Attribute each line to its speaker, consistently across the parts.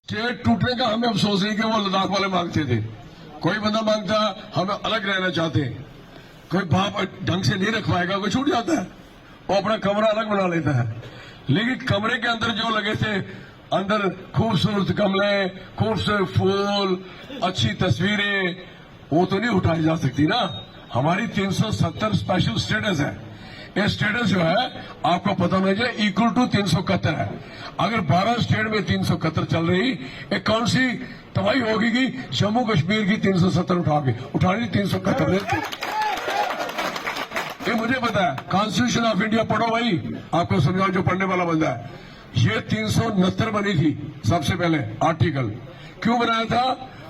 Speaker 1: State टूटने का हमें अफसोस नहीं कि वो लद्दाख वाले मांगते थे। कोई बंदा मांगता हम अलग रहना चाहते हैं, कोई बाप ढंग से नहीं रख पाएगा, कोई छूट जाता है, वो अपना कमरा अलग बना लेता है। लेकिन कमरे के अंदर जो लगे थे, अंदर खूबसूरत गमले, खूबसूरत फूल, अच्छी तस्वीरें, वो तो नहीं उठाई जा सकती ना। हमारी 370 स्पेशल स्टेटस है। ये स्टेटस जो है आपको पता होना चाहिए इक्वल टू 371 है। अगर 12 स्टेट में 371 चल रही, एक कौन सी तबाही होगी कि जम्मू कश्मीर की 370 उठानी 371। ये मुझे पता है। कॉन्स्टिट्यूशन ऑफ इंडिया पढ़ो भाई, आपको समझाओ जो पढ़ने वाला बंदा है। ये 369 बनी थी सबसे पहले आर्टिकल। क्यों बनाया था?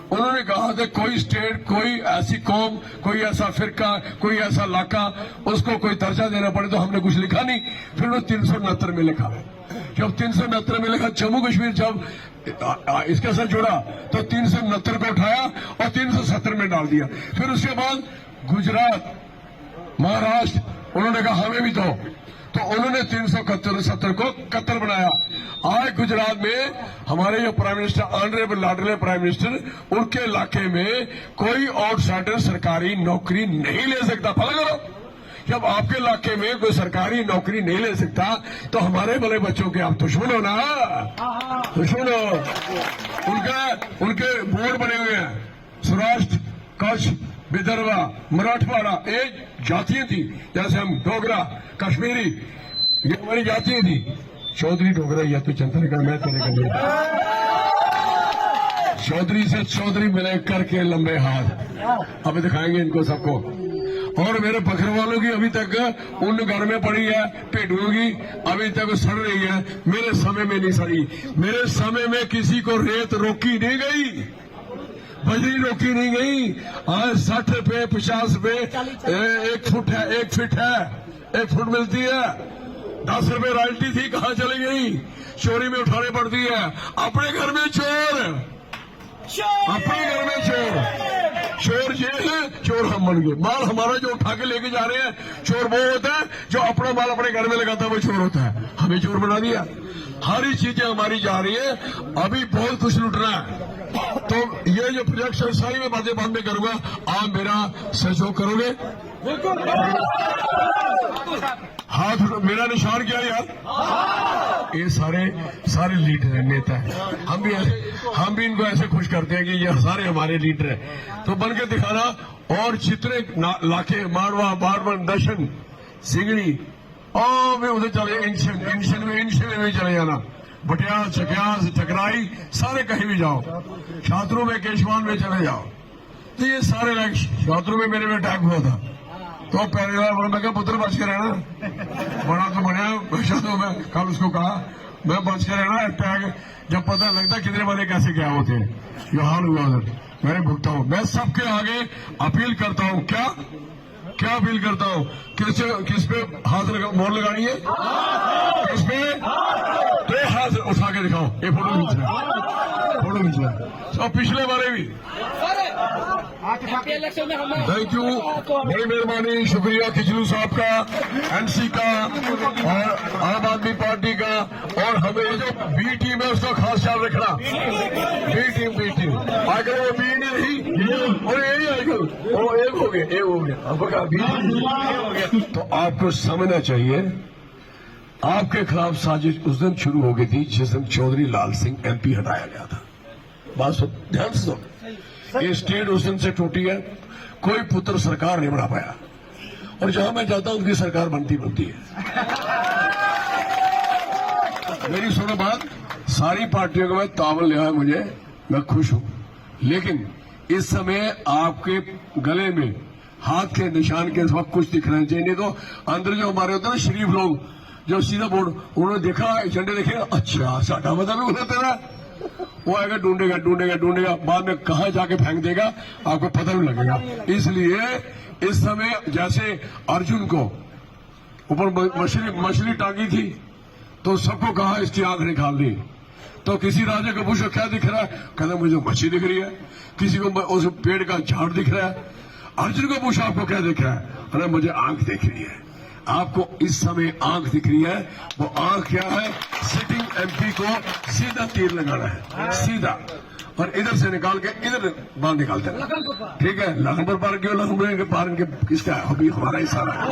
Speaker 1: उन्होंने कहा था कोई स्टेट, कोई ऐसी कौम, कोई ऐसा फिरका, कोई ऐसा इलाका, उसको कोई दर्जा देना पड़े, तो हमने कुछ लिखा नहीं। फिर वो 369 में लिखा। जब 369 में लिखा, जम्मू कश्मीर जब इसके साथ जुड़ा तो 369 को उठाया और 370 में डाल दिया। फिर उसके बाद गुजरात, महाराष्ट्र, उन्होंने कहा हमें भी दो, तो उन्होंने 370 को 71 बनाया। आज गुजरात में हमारे जो प्राइम मिनिस्टर, ऑनरेबल लाडले प्राइम मिनिस्टर, उनके इलाके में कोई आउटसाइडर सरकारी नौकरी नहीं ले सकता। फॉलो करो, जब आपके इलाके में कोई सरकारी नौकरी नहीं ले सकता तो हमारे बड़े बच्चों के आप दुश्मन हो ना, दुश्मन हो। उनके बोर्ड बने हुए हैं, सौराष्ट्र, कच्छ, विदर्भा, मराठवाड़ा, एक जातियां थी। जैसे हम डोगरा, कश्मीरी, ये हमारी जातियां थी। चौधरी डोगरा या तो जनता ने कहा मैं तेरे कर, चौधरी से चौधरी मिले करके लंबे हाथ। अब दिखाएंगे इनको सबको। और मेरे बकरे वालों की अभी तक उन घर में पड़ी है, पेटुओं की अभी तक सड़ रही है। मेरे समय में नहीं सड़ी। मेरे समय में किसी को रेत रोकी नहीं गई, बजरी रोकी नहीं गई। आज 60 रुपए, 50 रुपए 1 फुट है, 1 फीट है, 1 फुट मिलती है। 10 रुपए रॉयल्टी थी, कहां चली गई? चोरी में उठाने पड़ती है। अपने घर में चोर, अपने घर में चोर, चोर जेल है, चोर हम बन गए। माल हमारा जो उठा के लेके जा रहे हैं, चोर वो होता है जो अपना माल अपने घर में लगाता है, वो चोर होता है। हमें चोर बना दिया। सारी चीजें हमारी जा रही है। अभी बहुत कुछ लुटना है। तो ये जो प्रोजेक्शन सारी मैं बातें बाद में करूंगा, आप मेरा सहयोग करोगे? हाथ मेरा निशान क्या है यार? ये सारे लीडर हैं, नेता हैं। हम भी इनको ऐसे खुश करते हैं कि ये सारे हमारे लीडर हैं। तो बन के दिखाना। और जितने लाखे, मारवा, बारवन, दर्शन, सिंगड़ी, और भी उधर चले, इंशन में भी चले जाना, बटियाल, चकियास, चकराई, सारे कहीं भी जाओ। छात्रों में, केशवान में चले जाओ। तो ये सारे छात्रों में मेरे में अटैक हुआ था। तो पहली बार मैं क्या पुत्र बच के रहना, बड़ा तो बनया बच्चा। तो मैं कल उसको कहा मैं बच के रहना। अटैक जब पता लगता कितने बड़े कैसे क्या होते हैं, ये हाल हुआ उधर। मैंने भुगता हूं। मैं सबके आगे अपील करता हूं। क्या अपील करता हूं? किस पे हाथ मोहर लगानी है? किस पे? तो हाथ उठा के दिखाओ। ये फोटो खींचना। तो पिछले बारे भी थैंक यू, बड़ी मेहरबानी, शुक्रिया खिचलू साहब का, एनसी का और आम आदमी पार्टी का। और हमें जो बी टीम है उसका खास ख्याल रखना। बी टीम आगे वो बी नहीं रही, और यही आगे वो एक हो गया आपको कहा बी टीम। तो आपको समझना चाहिए, आपके खिलाफ साजिश उस दिन शुरू हो गई थी जिस दिन चौधरी लाल सिंह एमपी हटाया गया था। बात ध्यान से सुनो। ये स्टेट उस दिन से टूटी है। कोई पुत्र सरकार नहीं बना पाया, और जहां मैं जाता हूं उनकी सरकार बनती है। मेरी सुनो बात, सारी पार्टियों को मैं तावल लिया है, मुझे, मैं खुश हूं। लेकिन इस समय आपके गले में हाथ के निशान के वक्त कुछ दिखना चाहिए। नहीं तो अंदर जो हमारे होते हैं ना शरीफ लोग, जो सीधा बोर्ड, उन्होंने देखा झंडे देखे, अच्छा साडा बता भी बोला तेरा, वो आएगा ढूंढेगा, बाद में कहां जाके फेंक देगा आपको पता नहीं लगेगा। इसलिए इस समय जैसे अर्जुन को ऊपर मछली टांगी थी, तो सबको कहा इसकी आंख निकाल दी। तो किसी राजा को पूछो क्या दिख रहा है, कहता मुझे मछली दिख रही है। किसी को उस पेड़ का झाड़ दिख रहा है। अर्जुन को पूछा आपको क्या दिख रहा है, अरे मुझे आंख दिख रही है। आपको इस समय आंख दिख रही है, वो आंख क्या है? सिटिंग एमपी को सीधा तीर लगाना है, सीधा, और इधर से निकाल के इधर बाहर निकालते हैं। ठीक है, लखनपुर पार्क क्यों? लखनपुर के पार्क के किसका है? अभी हमारा ही सारा है।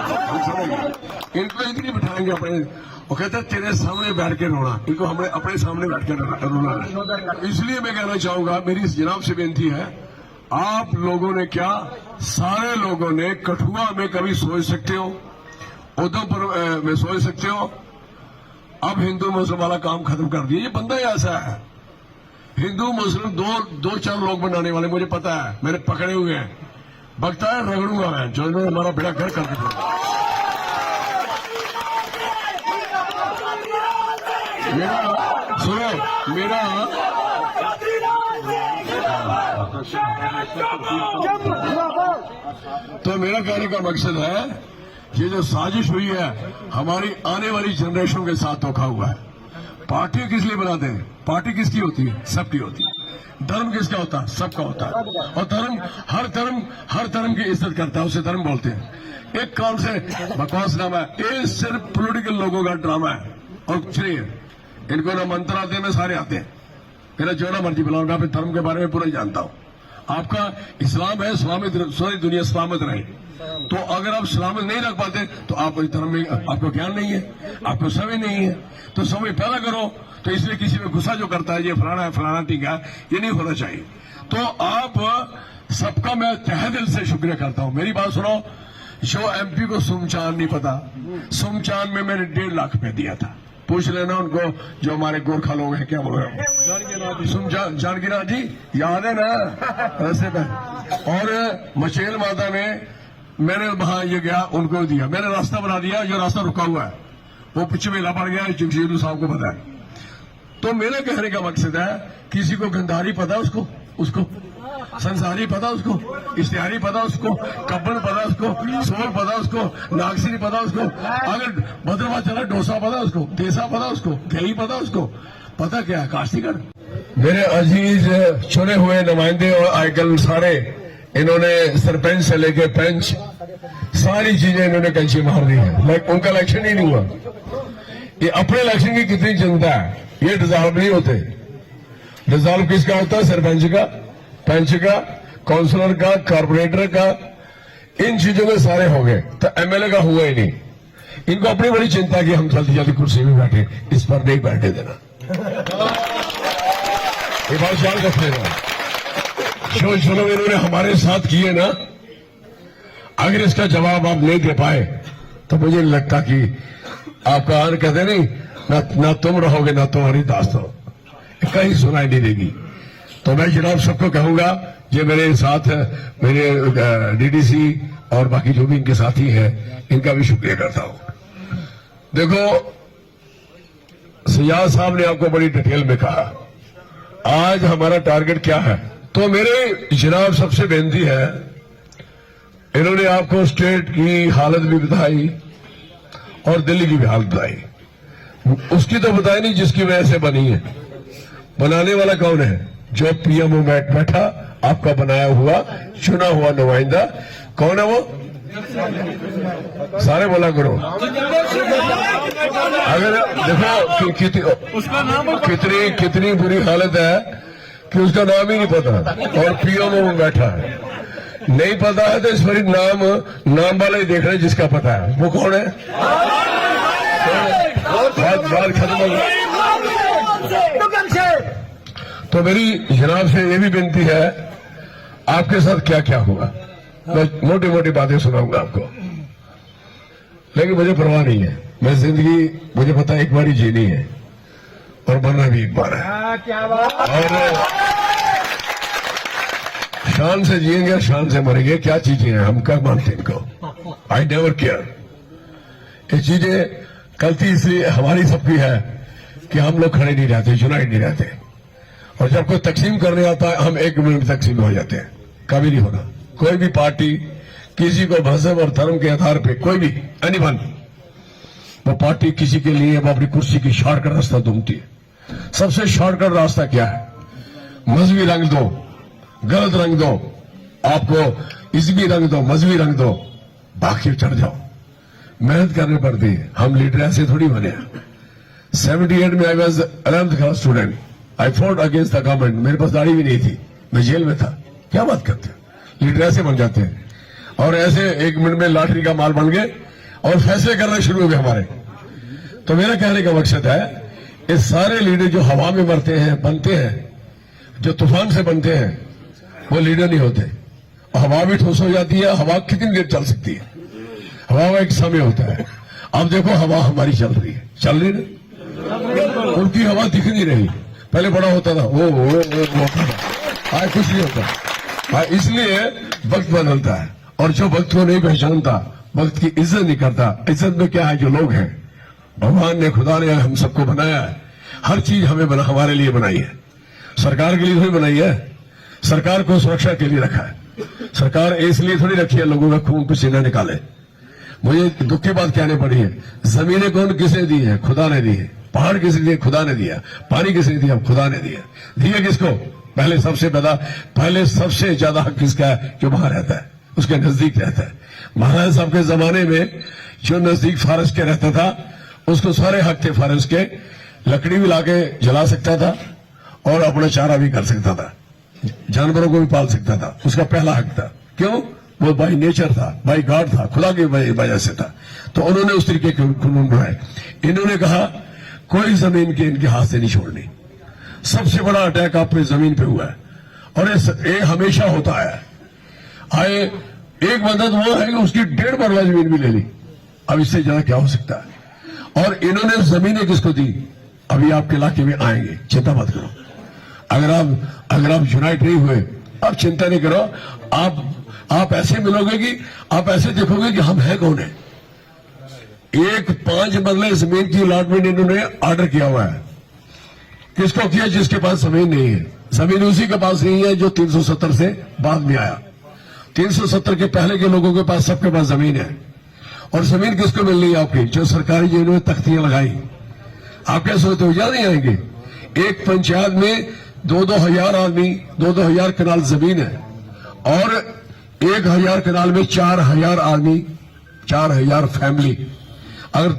Speaker 1: इनको इतनी बिठाएंगे अपने, वो कहते हैं तेरे सामने बैठ के रोना, इनको हमने अपने सामने बैठ के रोना है। इसलिए मैं कहना चाहूंगा, मेरी जनाब से बेनती है, आप लोगों ने क्या, सारे लोगों ने कठुआ में कभी सोच सकते हो, उधमपुर में सोच सकते हो, अब हिंदू मुस्लिम वाला काम खत्म कर दिया। ये बंदा ही ऐसा है, हिंदू मुस्लिम दो चार लोग बनाने वाले, मुझे पता है, मैंने पकड़े हुए हैं, बकता है रगड़ूंगा मैं, जो इन्होंने हमारा बेड़ा घर कर दिया। मेरा तो मेरा कहने का मकसद है, ये जो साजिश हुई है हमारी आने वाली जनरेशन के साथ धोखा हुआ है। पार्टी किस लिए बनाते हैं? पार्टी किसकी होती है? सबकी होती है। धर्म किसका होता है? सबका होता है। और हर धर्म की इज्जत करता है, उसे धर्म बोलते हैं। एक काम से बकवास नामा है, ये सिर्फ पॉलिटिकल लोगों का ड्रामा है और कुछ नहीं है। इनको ना मंत्र आते हैं ना सारे आते हैं, मेरा जो ना मर्जी बुलाओ, मैं अपने धर्म के बारे में पूरा ही जानता हूँ। आपका इस्लाम है, सारी दुनिया सलामत रहे, तो अगर आप सलामत नहीं रख पाते तो आप इस धर्म में, आपको ज्ञान नहीं है, आपको समझ नहीं है, तो समझ पैदा करो। तो इसलिए किसी में गुस्सा जो करता है, ये फलाना है फलाना टीका है, ये नहीं होना चाहिए। तो आप सबका मैं तहे दिल से शुक्रिया करता हूँ। मेरी बात सुनो, जो एमपी को सुमचान नहीं पता, सुमचान में मैंने 1.5 लाख रुपया दिया था, पूछ लेना उनको जो हमारे गोरखा लोग हैं, क्या बोल रहे हो? जानकीनाथ जी याद है ना? ऐसे में और मचेल माता में मैंने वहां ये गया, उनको दिया, मैंने रास्ता बना दिया, जो रास्ता रुका हुआ है वो पीछे मेला पड़ गया, जगजीत साहब को पता है। तो मेरे कहने का मकसद है, किसी को गंधारी पता उसको संसारी पता, उसको इश्तिहारी पता, उसको कब्बन पता, उसको सोल पता, उसको नागसिरी पता, उसको अगर भद्रवा चला डोसा पता, उसको देसा पता, उसको गई पता, उसको पता क्या है? काशीगढ़। मेरे अजीज चुने हुए नुमाइंदे और आजकल सारे, इन्होंने सरपंच से लेके पंच सारी चीजें इन्होंने कैंची मार दी है, उनका इलेक्शन ही नहीं हुआ। ये अपने इलेक्शन की कितनी चिंता है, ये डिजॉल्व नहीं होते। डिजॉल्व किसका होता है? सरपंच का, पंच का, काउंसलर का, कारपोरेटर का, इन चीजों के सारे हो गए, तो एमएलए का हुआ ही नहीं। इनको अपनी बड़ी चिंता कि हम जल्दी जल्दी कुर्सी में बैठे, इस पर नहीं बैठे देना। ये बात ख्याल रखिएगा। जो लोग इन्होंने हमारे साथ किए ना, अगर इसका जवाब आप नहीं दे पाए तो मुझे नहीं लगता कि आपका आन कहते नहीं ना तुम रहोगे ना तुम्हारी दास्तान कहीं सुनाई नहीं देगी। तो मैं जनाब सबको कहूंगा, ये मेरे साथ मेरे डीडीसी और बाकी जो भी इनके साथी हैं, इनका भी शुक्रिया करता हूं। देखो, सयाद साहब ने आपको बड़ी डिटेल में कहा आज हमारा टारगेट क्या है। तो मेरे जनाब सबसे बेनती है, इन्होंने आपको स्टेट की हालत भी बताई और दिल्ली की भी हालत बताई, उसकी तो बताई नहीं जिसकी वजह से बनी है। बनाने वाला कौन है? जो पीएमओ में बैठा, आपका बनाया हुआ चुना हुआ नुमाइंदा कौन है? वो सारे बोला करो। अगर देखो कितनी बुरी हालत है कि उसका नाम ही नहीं पता और पीएमओ में बैठा है। नहीं पता है तो इस पर नाम वाला ही देख रहे जिसका पता है वो कौन है। बात खत्म हो गई। तो मेरी जनाब से ये भी विनती है, आपके साथ क्या क्या हुआ मैं मोटी मोटी बातें सुनाऊंगा आपको, लेकिन मुझे परवाह नहीं है। मैं जिंदगी मुझे पता है एक बार ही जीनी है और मरना भी एक बार है, और शान से जिएंगे शान से मरेंगे। क्या चीजें हैं, हम क्या मानते हैं इनको? I never care. ये चीजें गलती इसलिए हमारी सबकी है कि हम लोग खड़े नहीं रहते, यूनाइट नहीं रहते, और जब कोई तकसीम करने आता है हम 1 मिनट में तकसीम हो जाते हैं। कभी नहीं होना। कोई भी पार्टी किसी को मजहब और धर्म के आधार पे, कोई भी एनीवन, वो पार्टी किसी के लिए वो अपनी कुर्सी की शॉर्टकट रास्ता ढूंढती है। सबसे शॉर्टकट रास्ता क्या है? मजहबी रंग दो, गलत रंग दो, आपको इस्मी रंग दो, मजहबी रंग दो, बाकी चढ़ जाओ। मेहनत करनी पड़ती है। हम लीडर ऐसे थोड़ी बने। 78 में I was 11th class student. I fought against the government. मेरे पास दाढ़ी भी नहीं थी, मैं जेल में था। क्या बात करते हो, लीडर ऐसे बन जाते हैं और ऐसे 1 मिनट में लॉटरी का माल बन गए और फैसले करना शुरू हो गए हमारे। तो मेरा कहने का मकसद है, ये सारे लीडर जो हवा में मरते हैं, बनते हैं, जो तूफान से बनते हैं, वो लीडर नहीं होते। हवा भी ठोस हो जाती है। हवा कितनी देर चल सकती है? हवा का एक समय होता है। अब देखो हवा हमारी चल रही है, चल रही ना, उनकी हवा दिख नहीं रही। पहले बड़ा होता था वो आज कुछ नहीं होता। इसलिए वक्त बदलता है और जो वक्त को नहीं पहचानता, वक्त की इज्जत नहीं करता। इज्जत में क्या है, जो लोग हैं, भगवान ने, खुदा ने हम सबको बनाया है। हर चीज हमारे लिए बनाई है। सरकार के लिए थोड़ी बनाई है। सरकार को सुरक्षा के लिए रखा है। सरकार इसलिए थोड़ी रखी है लोगों का खून पसीना निकाले। मुझे दुख की बात कहनी पड़ी है, जमीनें कौन किसने दी है? खुदा ने दी है। पहाड़ किसने दिए? खुदा ने दिया। पानी किसने दिया? खुदा ने दिया। दिया किसको? पहले सबसे ज्यादा हक किसका है? जो वहां रहता है, उसके नजदीक रहता है। महाराज साहब के जमाने में जो नजदीक फारस के रहता था, उसको सारे हक थे फारस के। लकड़ी भी लाके जला सकता था और अपना चारा भी कर सकता था, जानवरों को भी पाल सकता था। उसका पहला हक था। क्यों? वो बाई नेचर था, बाई गॉड था, खुदा की वजह से था। तो उन्होंने उस तरीके के कानून बनाए। इन्होंने कहा कोई जमीन के इनके हाथ से नहीं छोड़नी। सबसे बड़ा अटैक आपकी जमीन पे हुआ है और ये हमेशा होता है। आए एक मदद वो है कि उसकी 1.5 मरला जमीन भी ले ली। अब इससे ज्यादा क्या हो सकता है? और इन्होंने जमीनें किसको दी? अभी आपके इलाके में आएंगे, चिंता मत करो। अगर आप यूनाइट नहीं हुए, आप चिंता नहीं करो। आप ऐसे मिलोगे कि आप ऐसे देखोगे कि हम हैं कौन है। एक 5 मरले जमीन की अलॉटमेंट इन्होंने ऑर्डर किया हुआ है। किसको किया? जिसके पास जमीन नहीं है। जमीन उसी के पास नहीं है जो 370 से बाद में आया। 370 के पहले के लोगों के पास, सबके पास जमीन है। और जमीन किसको मिल रही है? आपकी जो सरकारी जिन्होंने तख्तियां लगाई। आप क्या सोचते हो याद नहीं आएंगे? एक पंचायत में 2-2 हजार आदमी, 2-2 हजार कनाल जमीन है और 1,000 कनाल में 4,000 आदमी, 4,000 फैमिली। अगर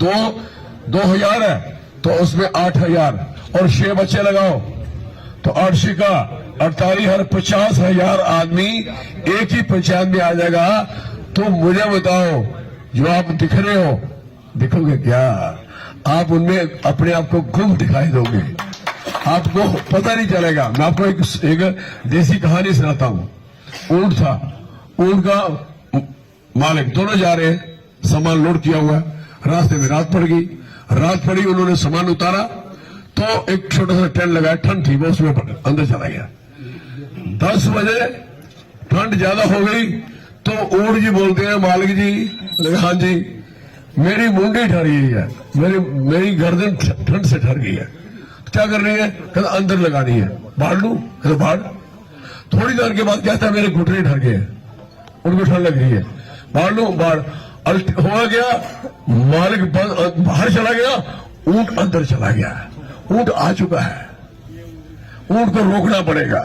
Speaker 1: 2,000 है तो उसमें 8,000 और 6 बच्चे लगाओ तो 8 का 48 50,000 आदमी एक ही पंचायत में आ जाएगा। तो मुझे बताओ, जो आप दिख रहे हो, दिखोगे क्या? आप उनमें अपने आप को गुम दिखाई दोगे, आपको पता नहीं चलेगा। मैं आपको एक देसी कहानी सुनाता हूं। ऊंट था, ऊंट का मालिक, दोनों जा रहे हैं, सामान लोड किया हुआ। रास्ते में रात पड़ गई। रात पड़ी, उन्होंने सामान उतारा तो एक छोटा सा टेंट लगाया, ठंड थी, वो उसमें अंदर चला गया। 10 बजे ठंड ज्यादा हो गई तो ऊंट जी बोलते हैं, मालिक जी, हाँ जी, मेरी मुंडी ठहर गई है, मेरी गर्दन ठंड से ठहर गई है। क्या कर रही है? कहता अंदर लगानी है। बाढ़ लू? कहता बाढ़। थोड़ी देर के बाद कहता है मेरे घुटने ठहर गए, उनको ठंड लग रही है। बाढ़ लू? बाढ़। हुआ गया, मालिक बाहर चला गया, ऊंट अंदर चला गया। ऊंट आ चुका है, ऊंट को रोकना पड़ेगा।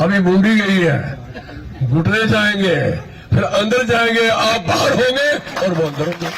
Speaker 1: अभी मुंडी गई है, घुटने जाएंगे, फिर अंदर जाएंगे, आप बाहर होंगे और वो अंदर होंगे।